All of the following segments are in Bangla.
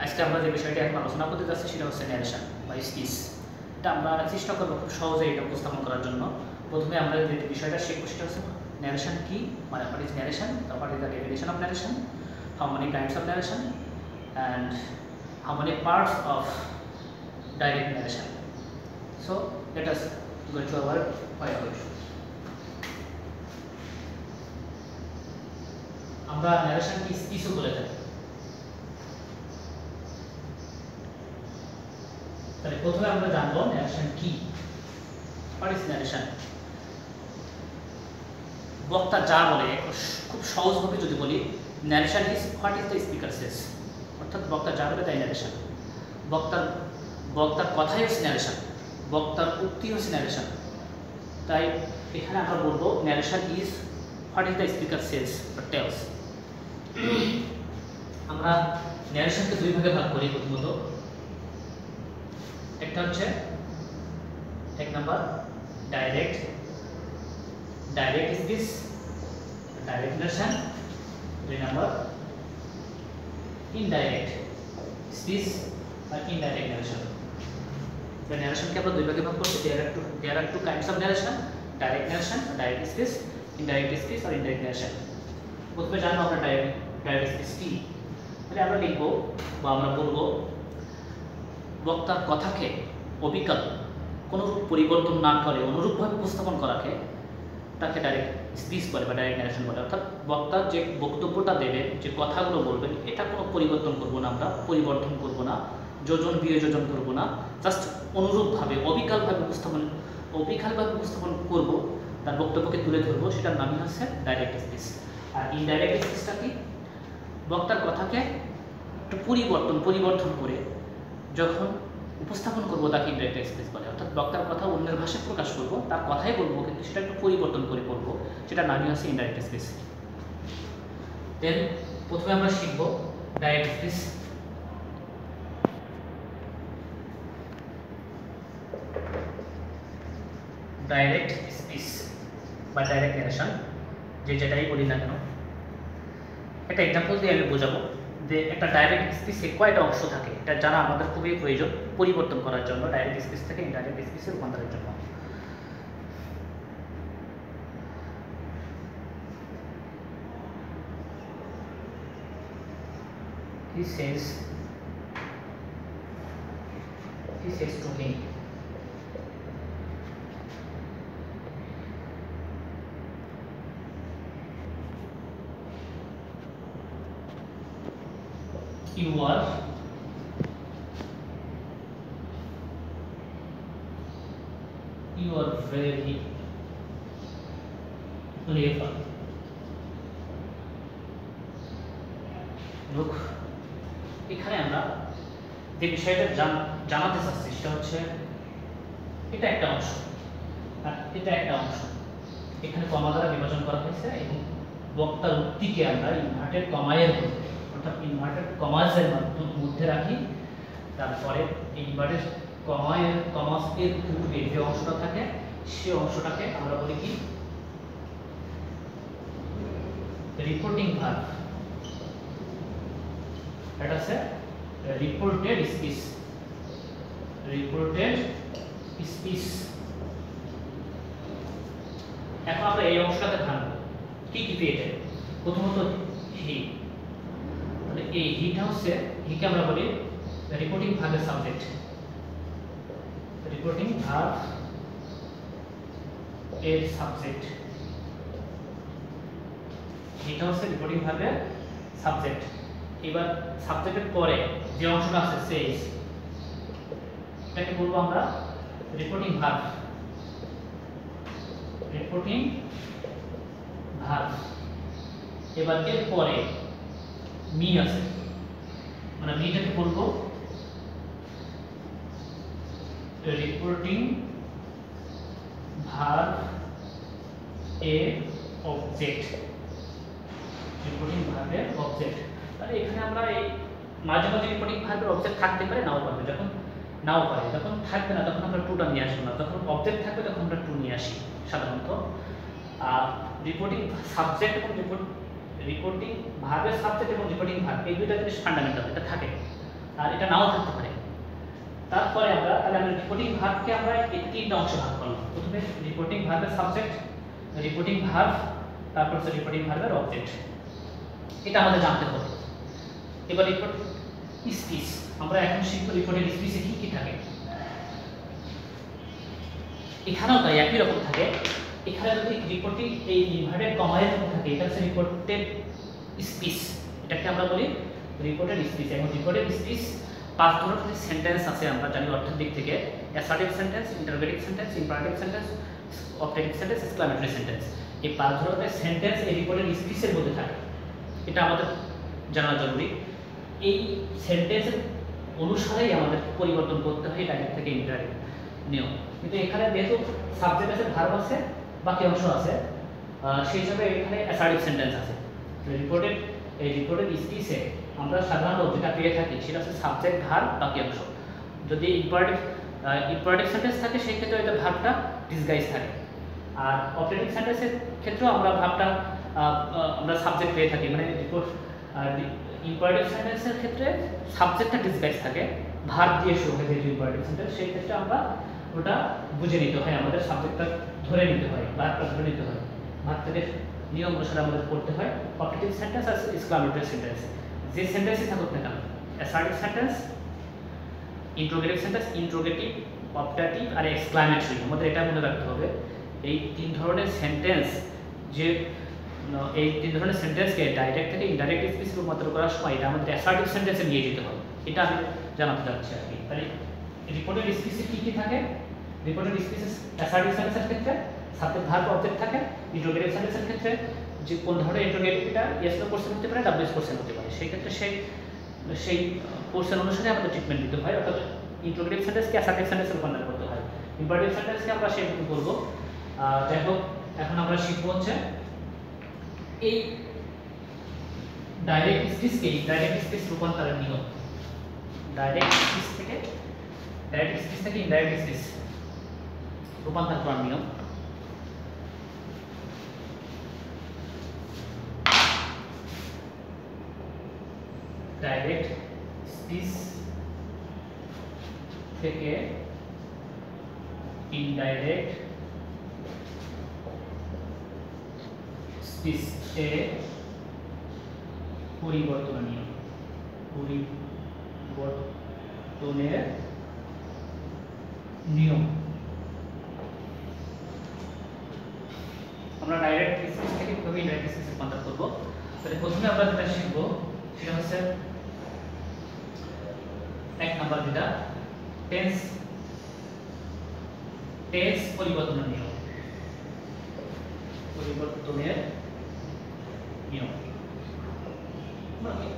আজকে আমরা যে বিষয়টি এখন আলোচনা করতে যাচ্ছি সেটা হচ্ছে ন্যারেশন বা স্পিচ। এটা আমরা চেষ্টা করবো খুব সহজে এটা উপস্থাপন করার জন্য। প্রথমে আমরা যে বিষয়টা শিখবো সেটা হচ্ছে ন্যারেশন কি, মানে what is narration, what is the definition of narration, how many kinds of narration and how many parts of direct narration. So let us go to our point. আমরা ন্যারেশন কি স্পিচও বলে থাকি। তাহলে প্রথমে আমরা জানবো ন্যারেশন কি, হোয়াট ইজ ন্যারেশন। বক্তা যা বলে খুব সহজভাবে যদি বলি, narration is what is the speaker says, অর্থাৎ বক্তা যা বলে তাই ন্যারেশন। বক্তার কথাই হচ্ছে ন্যারেশন, বক্তার উক্তি হচ্ছে ন্যারেশন। তাই এখানে আমরা বলবো narration is what is the speaker says বা টেলস। আমরা ন্যারেশনকে দুই ভাগে ভাগ করি। প্রথমত একটা হচ্ছে এক number direct speech, direct narration. দুই নাম্বার ইনডাইরেক্ট স্পিচ আর ইনডাইরেক্ট ন্যারেশন। ন্যারেশনকে আমরা দুই ভাগে ভাগ করছি। There are two kinds of narration, direct narration, direct speech, indirect speech আর ইনডাইরেক্ট ন্যারেশন। প্রথমে জানবো আমরা ডাইরেক্ট স্পিচ কি। তাহলে আমরা লিখবো বা আমরা বলবো বক্তার কথাকে অবিকল কোনোরূপ পরিবর্তন না করে অনুরূপভাবে উপস্থাপন করাকে তাকে ডাইরেক্ট স্পিচ বলে বা ডাইরেক্ট ন্যারেশন বলে। অর্থাৎ বক্তা যে বক্তব্যটা দেবেন, যে কথাগুলো বলবেন, এটা কোনো পরিবর্তন করবো না, আমরা পরিবর্তন করবো না, যোজন বিয়োজন করবো না, জাস্ট অনুরূপভাবে অবিকলভাবে উপস্থাপন করবো, তার বক্তব্যকে তুলে ধরবো, সেটার নামই হচ্ছে ডাইরেক্ট স্পিচ। আর ইনডাইরেক্ট স্পিচটা কি? বক্তার কথাকে একটু পরিবর্তন করে যখন উপস্থাপন করবো তাকে ইনডাইরেক্ট স্পিচ বলে। অর্থাৎ বক্তার কথা অন্যের ভাষায় প্রকাশ করব, তার কথাই বলবো, কিন্তু সেটা একটু পরিবর্তন করে বলবো, সেটা নামই হচ্ছে ইনডাইরেক্ট স্পিচ। দেন প্রথমে আমরা শিখব ডাইরেক্ট স্পিচ। ডাইরেক্ট স্পিচ বা ডাইরেক্ট ন্যারেশন, যেটাই বলি না কেন, একটা এক্সাম্পল দিয়ে আমি বোঝাবো যে একটা ডাইরেক্ট স্পিচে কয়টা অংশ থাকে। এটা জানা আমাদের খুবই প্রয়োজন পরিবর্তন করার জন্য, ডাইরেক্ট স্পিচ থেকে ইনডাইরেক্ট স্পিচে রূপান্তরের জন্য। He says to me, you are very clever. Look, এখানে আমরা যে বিষয়টা জানাতে চাচ্ছি সেটা হচ্ছে এটা একটা অংশ আর এটা একটা অংশ। এখানে কমা দ্বারা বিভাজন করা হয়েছে এবং বক্তার উক্তিকে আমরা ইনভার্টেড কমায়ের মধ্যে, অর্থাৎ ইনভার্টেড কমাসের মধ্যে রাখি। তারপরে ইনভার্টেড কমাসের পূর্বে যে অংশটা থাকে সে অংশটাকে আমরা বলি কি রিপোর্টিং ভার্ব। এটা হচ্ছে রিপোর্টেড স্পিচ। এখন আমরা এই অংশটাকে জানবো কি পেয়েছে। প্রথমত হি, তাহলে এই হিটা হচ্ছে, হিকে আমরা বলি রিপোর্টিং ভার্বের সাবজেক্ট। রিপোর্টিং ভার্ব এর সাবজেক্ট, হিটা হচ্ছে রিপোর্টিং ভার্বের সাবজেক্ট। এবার সাবজেক্টের পরে যে অংশটা আছে সেজ, এটাকে বলবো আমরা রিপোর্টিং ভার্ব। এবার এর পরে মি আছে, মানে মিটাকে বলবো রিপোর্টিং ভার্ব এ অবজেক্ট। রিপোর্টিং ভার্বের অবজেক্ট। তাহলে এখানে আমরা এই মাঝে মাঝে রিপোর্টিং ভার্বের অবজেক্ট থাকতে পারে, নাও পারে। যখন থাকবে না তখন আমরা টুটা নিয়ে আসবো না, যখন অবজেক্ট থাকবে তখন আমরা টু নিয়ে আসি সাধারণত। রিপোর্টিং সাবজেক্ট এবং রিপোর্টিং ভার্বের সাবজেক্ট এবং রিপোর্টিং ভার্ব এই দুইটা জিনিস ফান্ডামেন্টাল, এটা থাকে আর এটা নাও থাকতে পারে। তারপরে আমরা রিপোর্টিং ভার্বকে আমরা এই তিনটা অংশে ভাগ করলাম। প্রথমে রিপোর্টিং ভার্বের সাবজেক্ট, রিপোর্টিং ভার্ব, তারপর হচ্ছে রিপোর্টিং ভার্বের অবজেক্ট, এটা আমাদের জানতে হবে। এবার রিপোর্ট স্পিচ আমরা এখন শিখব। রিপোর্টের স্পিচে কি কি থাকে, এখানেও তাই একই রকম থাকে। এখানে যদি রিপোর্টিং এই ইনভার্টেড কমায় থাকে, এটা হচ্ছে রিপোর্টেড স্পিচ, এটাকে আমরা বলি রিপোর্টেড স্পিচ। এবং রিপোর্টেড স্পিচ 5 ধরনের সেন্টেন্স আছে আমরা জানি অর্থের দিক থেকে: assertive sentence, interrogative sentence, imperative sentence, objective sentence, exclamatory sentence. এই 5 ধরনের সেন্টেন্স এই রিপোর্টেড স্পিচের মধ্যে থাকে, এটা আমাদের জানা জরুরি। এই সেন্টেন্সের অনুসারেই আমাদের পরিবর্তন করতে হয় ডাইরেক্ট থেকে ইনডাইরেক্ট নিয়ম। কিন্তু এখানে যেহেতু সাবজেক্ট আছে, ভার্ব আছে, বাকি অংশ আছে, সেই হিসাবে এখানে অ্যাসার্টিভ সেন্টেন্স আছে। এই রিপোর্টেড স্পিচে আমরা সাধারণত যেটা পেয়ে থাকি সেটা হচ্ছে সাবজেক্ট, ভার্ব, বাকি অংশ। যদি ইম্পারেটিভ সেন্টেন্স থাকে সেই ক্ষেত্রে এটা ভার্বটা ডিসগাইজ থাকে। আর অবজেক্টিভ সেন্টেন্সের ক্ষেত্রেও আমরা ভার্বটা আমরা সাবজেক্ট পেয়ে থাকি, মানে ইম্পারেটিভ সেন্টেন্সের ক্ষেত্রে সাবজেক্টটা ডিসগাইজ থাকে, ভার্ব দিয়ে শুরু হয় যেহেতু ইম্পারেটিভ সেন্টেন্স, সেই ক্ষেত্রে আমরা ওটা বুঝে নিতে হয়, আমাদের সাবজেক্টটা ধরে নিতে হয়, ভার্বটা ধরে নিতে হয়, ভার্ব থেকে নিয়ম অনুসারে আমাদের করতে হয়। অবজেক্টিভ সেন্টেন্স আর এক্সক্লেমেটরি সেন্টেন্স, যে সেন্টেন্সই থাকুক না কেন, assertive sentence, interrogative sentence, interrogative, optative আর এক্সক্লেমেটরি, আমাদের এটা মনে রাখতে হবে। এই 3 ধরনের সেন্টেন্স সেন্টেন্সকে ডাইরেক্ট থেকে ইনডাইরেক্ট স্পিচ রূপান্তর করার সময় এটা আমাদের অ্যাসার্টিভ সেন্টেন্সে নিয়ে যেতে হবে, এটা আমি জানাতে চাচ্ছি আর কি। তাহলে রিপোর্টেড স্পিচে কি কি থাকে? রিপোর্টেড স্পিচে অ্যাসার্টিভ সেন্টেন্সের ক্ষেত্রে সাবজেক্ট, ভার্ব, অবজেক্ট থাকে। ইন্ট্রোগেটিভ সেন্টেন্সের ক্ষেত্রে যে কোন ধরনের ইন্ট্রোগেটিভ, এটা ইয়েস নো কোশ্চেন হতে পারে, ডাব্লিউএস কোশ্চেন হতে পারে, সেই ক্ষেত্রে সেই কোশ্চেন অনুসারে আমাদের ট্রিটমেন্ট দিতে হয়। অর্থাৎ ইন্ট্রোগেটিভ সেন্টেন্সকে অ্যাসার্টিভ সেন্টেন্সে রূপান্তর করতে হয়, ইম্পারেটিভ সেন্টেন্সকে আমরা সেরকম করবো। যাই হোক, এখন আমরা শিখবো হচ্ছে এই ডাইরেক্ট স্পিচকে ইনডাইরেক্ট স্পিচ রূপান্তরের নিয়ম। ডাইরেক্ট স্পিচ থেকে ইনডাইরেক্ট স্পিচ রূপান্তর করার নিয়ম। ডাইরেক্ট স্পিচ থেকে ইনডাইরেক্ট স্পিচে পরিবর্তনের নিয়ম। আমরা ডাইরেক্ট স্পিচ থেকে কিভাবে ইনডাইরেক্ট স্পিচ রূপান্তর করব, তাহলে প্রথমে আমরা যেটা শিখব সেটা হচ্ছে 1 নাম্বার যেটা টেন্স পরিবর্তনের নিয়ম।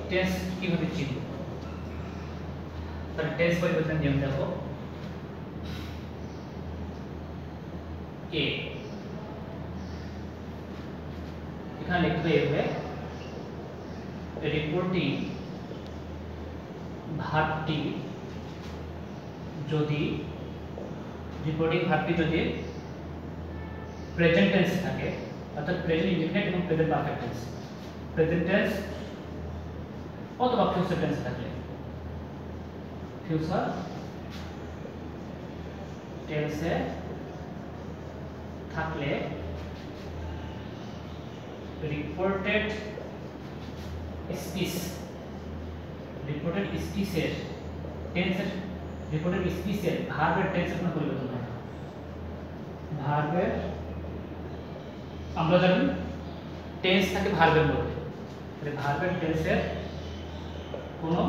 টেন্স কিভাবে চিনব? তাহলে টেন্স পরিবর্তনের নিয়ম দেখো। এখানে লিখবে রিপোর্টিং ভার্বটি যদি প্রেজেন্ট টেন্স থাকে, অর্থাৎ প্রেজেন্ট ইনডিফিনিট এবং present perfect tense, present tense অথবা ফিউচার টেন্স থাকলে, ফিউচার টেন্সে থাকলে রিপোর্টেড স্পিচের ভার্বের টেন্সের কোনো পরিবর্তন হয় না। ভার্বের আমরা জানি টেন্স থাকে ভার্বের মধ্যে, তাহলে ভার্বের টেন্সের কোনো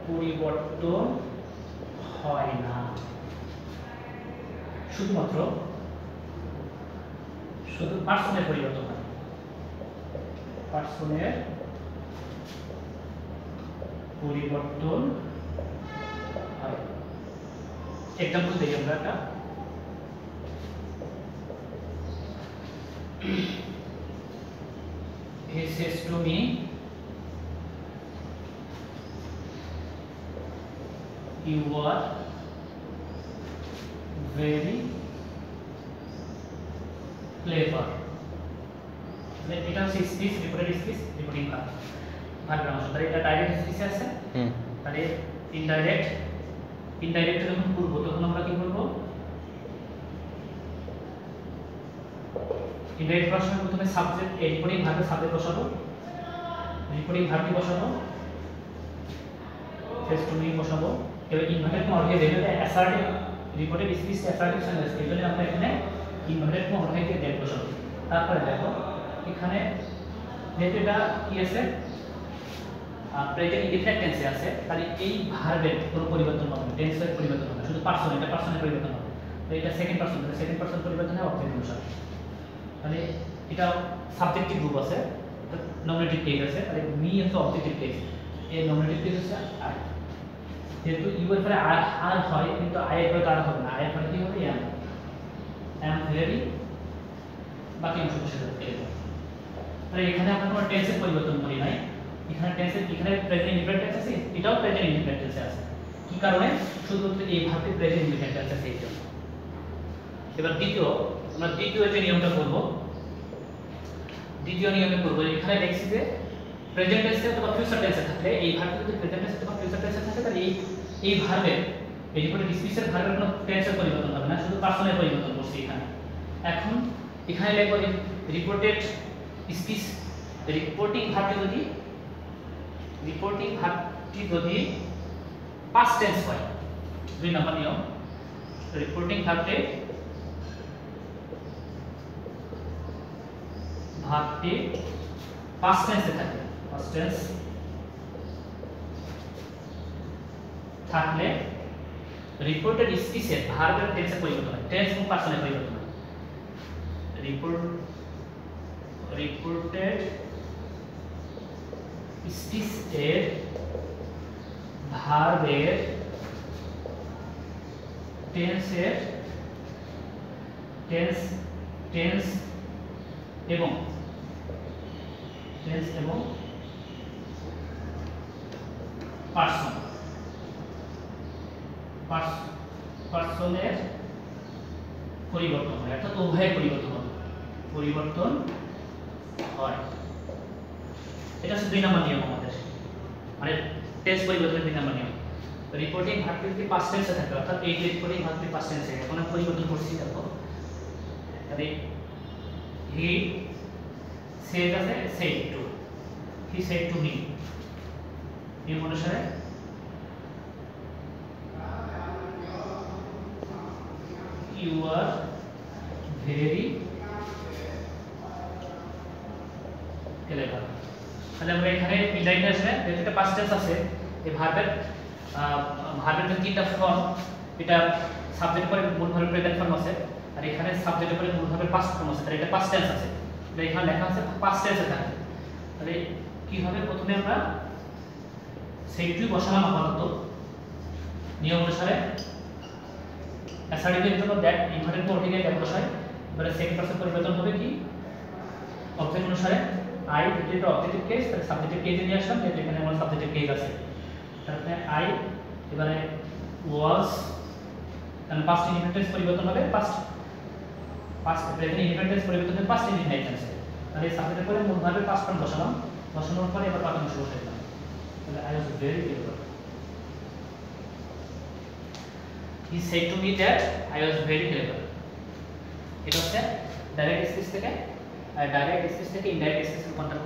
পরিবর্তন হয় না, শুধু পার্সনের পরিবর্তন হয়। পার্সনের পরিবর্তন হয়। এক্সাম্পল দেখি আমরা একটা। He says to me, you are very clever. এটা হচ্ছে speech, reported speech, reporting verb, ভার্বের অংশ। তাহলে এটা ডাইরেক্ট স্পিচে আছে। তাহলে ইনডাইরেক্ট, ইনডাইরেক্ট যখন করব তখন আমরা কি করব? ইনডাইরেক্ট করার সময় প্রথমে সাবজেক্ট, এই রিপোর্টিং ভার্বের সাবজেক্ট বসাবো, রিপোর্টিং ভার্বটি বসাবো, ফেস টু মি বসাবো। এবার ইনভার্টেড কমা অর্ধেক দেবে, assertive reported speech assertive sentence, এই জন্য আমরা এখানে ইনভার্টেড কমা অর্ধেক দিয়ে ডেট বসাবো। তারপরে দেখো এখানে যেহেতু এটা কি আছে, প্রেজেন্ট ইনডিফিনিট টেন্সে আছে, তাহলে এই ভার্বের কোনো পরিবর্তন হবে না, টেন্সের পরিবর্তন হবে না, শুধু পারসন, এটা পারসনের পরিবর্তন হবে। তো এটা সেকেন্ড পারসন, তাহলে সেকেন্ড পারসন পরিবর্তন হয় অবজেক্ট অনুসারে। তাহলে এটা সাবজেক্টিভ গ্রুপ আছে, এটা নমিনেটিভ কেস আছে, তাহলে মি হচ্ছে অবজেক্টিভ কেস, এই নমিনেটিভ কেস হচ্ছে আই। যেহেতু ইউ এর পরে আর হয়, কিন্তু আই এর পরে আর হবে না, আই এর পরে কি হবে? এম ভেরি, বাকি অংশ বসে যাবে। তাহলে এখানে আমরা কোনো টেন্সের পরিবর্তন করি নাই, এখানে টেন্সের, এখানে প্রেজেন্ট ইনডিফিনিট টেন্স আছে, এটাও প্রেজেন্ট ইনডিফিনিট টেন্সে আছে। কি কারণে? শুধুমাত্র এই ভার্বটি প্রেজেন্ট ইনডিফিনিট টেন্স আছে এই জন্য। এবার আমরা দ্বিতীয় যে নিয়মটা করব, দ্বিতীয় নিয়মে করব, এখানে দেখছি যে প্রেজেন্ট টেন্সে অথবা ফিউচার টেন্সে থাকলে, এই ভার্বটি যদি প্রেজেন্ট টেন্সে অথবা ফিউচার টেন্সে থাকে, তাহলে এই ভার্বের, এই রিপোর্টেড স্পিচের ভার্বের কোনো টেন্সের পরিবর্তন হবে না, শুধু পারসনের পরিবর্তন করছি এখানে। এখন এখানে লিখব রিপোর্টেড স্পিচ, রিপোর্টিং ভার্বটি যদি পাস্ট টেন্স হয়, 2 নম্বর নিয়ম, রিপোর্টিং ভার্বটি পাস্ট টেন্সে থাকে, পাস্ট টেন্স থাকলে রিপোর্টেড স্পিচের ভার্বের টেন্সের পরিবর্তন হয়, টেন্স এবং পার্সনের পরিবর্তন হয়। রিপোর্টেড স্পিচের ভার্বের টেন্স এবং পার্সনের পরিবর্তন হয়, অর্থাৎ উভয়ের পরিবর্তন হয়। এটা হচ্ছে 2 নম্বর নিয়ম আমাদের, মানে টেন্স পরিবর্তনের 2 নম্বর নিয়ম। রিপোর্টিং ভার্বটি যদি পাস্ট টেন্সে থাকে, অর্থাৎ এই যে রিপোর্টিং ভার্বটি পাস্ট টেন্সে, এখন আমি পরিবর্তন করছি, দেখো তাহলে হি সেড আছে, হি সেড টু মি, নিয়ম অনুসারে ইউ আর ভেরি ক্লেভার। তাহলে আমরা এখানে ইনডাইরেক্ট আসবে, যেহেতু এটা পাস্ট টেন্স আছে, এই ভার্বের যে 3টা ফর্ম, এটা সাবজেক্ট পরে মূল ভার্বের প্রেজেন্ট ফর্ম আছে, আর এখানে সাবজেক্টের পরে মূল ভার্বের পাস্ট ফর্ম আছে, তাহলে এটা পাস্ট টেন্স আছে, তাহলে এখানে লেখা আছে পাস্ট টেন্সে থাকে। তাহলে কি হবে? প্রথমে আমরা সেইটুই বসালাম আপাতত নিয়ম অনুসারে, অ্যাসার্টিভের জন্য দ্যাট ইনভার্টেড কমা থেকে দ্যাট বসাই। এবারে সেকেন্ড পারসন পরিবর্তন হবে কি? অবজেক্ট অনুসারে আই, যেটা অবজেক্টিভ কেস, তাহলে সাবজেক্টিভ কেসে নিয়ে আসলাম, যেহেতু এখানে আমার সাবজেক্টিভ কেস আছে। তারপরে আই, এবারে ওয়াজ, কারণ পাস্ট ইনডিফিনিট টেন্স পরিবর্তন হবে, পাস্ট প্রেজেন্ট ইনডিফিনিট টেন্স পরিবর্তন হবে পাস্ট ইনডিফিনিট টেন্সে। তাহলে সাবজেক্টের পরে মূল ভার্বের পাস্ট ফর্ম বসানোর পরে এবার বাকি অংশ বসাই দিলাম। তাহলে I was very clever, he said to me that I was very clever। এটা হচ্ছে ডাইরেক্ট স্পিচ থেকে, আর ডাইরেক্ট স্পিচ থেকে ইনডাইরেক্ট স্পিচ রূপান্তর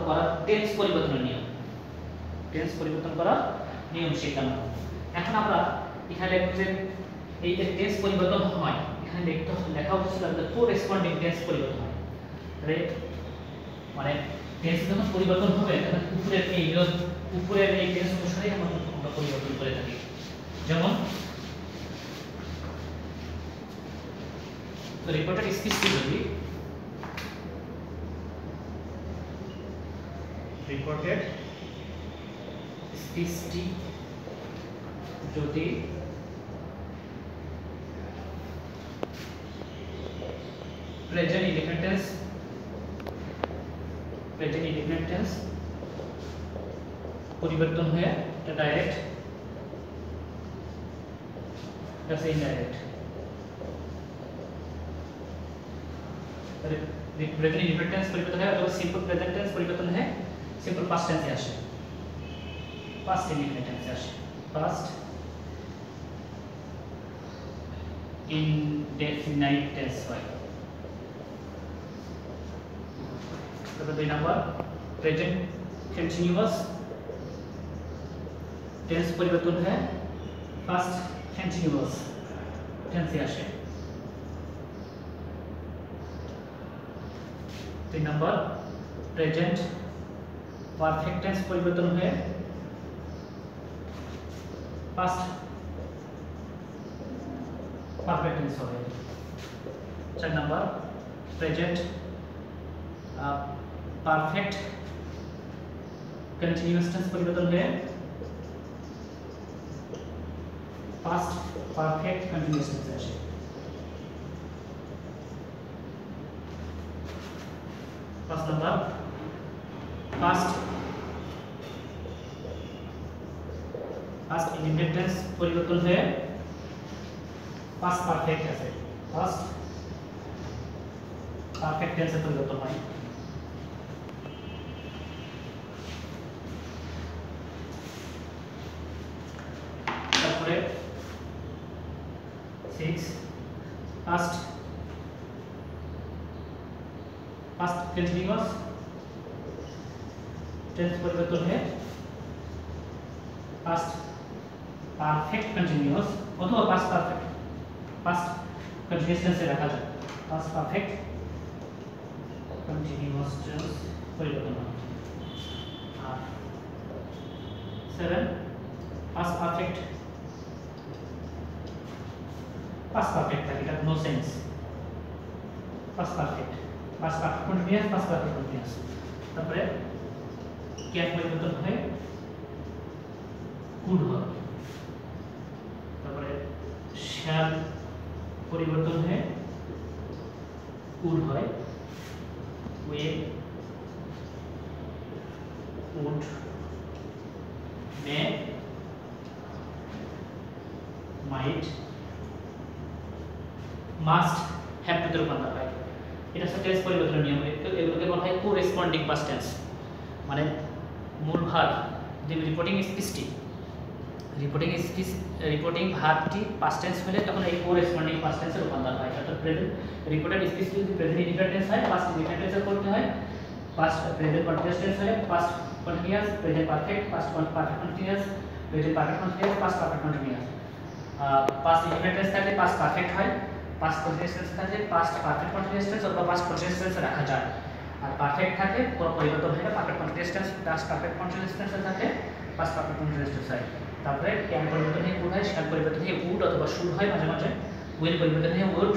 করার টেন্স পরিবর্তনের নিয়ম শেখানো। এখন আমরা এখানে লিখব যে এই যে টেন্স পরিবর্তন হয়, এখানে লেখা হচ্ছে করেসপন্ডিং টেন্স পরিবর্তন হয়। তাহলে মানে টেন্স যখন পরিবর্তন হবে, তখন উপরের এই টেন্স অনুসারে আমরা পরিবর্তন করে থাকি। যেমন রিপোর্টেড স্পিচটি যদি প্রেজেন্ট ইনডিফিনিট টেন্স পরিবর্তন হয়ে এটা ডাইরেক্ট, এটা ইনডাইরেক্ট। প্রেজেন্ট ইনডিফিনিট টেন্স পরিবর্তন হয় অথবা সিম্পল প্রেজেন্ট টেন্স পরিবর্তন হয় সিম্পল পাস্ট টেন্সে আসে, পাস্ট ইনডিফিনিট টেন্সে আসে, পাস্ট ইনডেফিনাইট টেন্স হয়। তারপর 2 নাম্বার প্রেজেন্ট কন্টিনিউয়াস টেন্স পরিবর্তন হয় পাস্ট কন্টিনিউয়াস টেন্সে আসে। 3 নাম্বার প্রেজেন্ট পারফেক্ট টেন্স পরিবর্তন হয়ে পাস্ট পারফেক্ট টেন্স হবে। 4 number present perfect continuous tense পরিবর্তন হয়ে পাস্ট পারফেক্ট কন্টিনিউয়াস টেন্সে আসে। 5 নাম্বার পাস্ট ইনডিফিনিট টেন্স পরিবর্তন হয়ে পাস্ট পারফেক্ট আছে, পাস্ট পারফেক্ট টেন্সে পরিবর্তন হয়। তারপরে 6 পাস্ট কন্টিনিউয়াস টেন্স পরিবর্তন হয়ে পাস্ট পারফেক্ট কন্টিনিউয়াস অথবা পাস্ট কন্টিনিউয়াস টেন্সে রাখা যায়, পাস্ট পারফেক্ট কন্টিনিউয়াস টেন্স পরিবর্তন হয়। আর 7 পাস্ট পারফেক্ট থাকে, এটা no sense, past perfect continuous, past perfect continuous. তারপরে ক্যান পরিবর্তন হয় কুড হয়। তারপরে শ্যাল পরিবর্তন হয়ে উড হয়, will, would, may, might, must, have to তে রূপান্তর হয়। এটা হচ্ছে টেন্স পরিবর্তনের নিয়ম। এগুলোকে বলা হয় কোরেসপন্ডিং পাস্ট টেন্স, মানে মূল ভার্ব যে রিপোর্টিং ভার্বটি পাস্ট টেন্স হলে তখন এই কোরেসপন্ডিং পাস্ট টেন্সে রূপান্তর হয়। অর্থাৎ প্রেজেন্ট রিপোর্টেড স্পিচ যদি প্রেজেন্ট ইনডিফিনিট টেন্স হয় পাস্ট ইনডিফিনিট টেন্সে করতে হয়, পাস্ট প্রেজেন্ট কন্টিনিউয়াস টেন্স হয় past continuous, present perfect past perfect continuous, present perfect continuous, past perfect continuous. Past indefinite tense থাকলে পাস্ট পারফেক্ট হয়, পাস্ট কন্টিনিউয়াস টেন্স থাকলে পাস্ট পারফেক্ট কন্টিনিউয়াস টেন্স অথবা পাস্ট কন্টিনিউয়াস টেন্সে রাখা যায়। আর পারফেক্ট থাকলে কোনো পরিবর্তন হয় না, perfect continuous tense, past perfect continuous টেন্সে থাকে পাস্ট পারফেক্ট কন্টিনিউয়াস টেন্স হয়। তারপরে ক্যান পরিবর্তন হয়ে কুড হয়, শ্যাল পরিবর্তন হয়ে উড অথবা শুড হয় মাঝে মাঝে, উইল পরিবর্তন হয়ে উড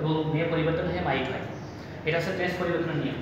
এবং মে পরিবর্তন হয়ে মাইট হয়। এটা হচ্ছে টেন্স পরিবর্তনের নিয়ম।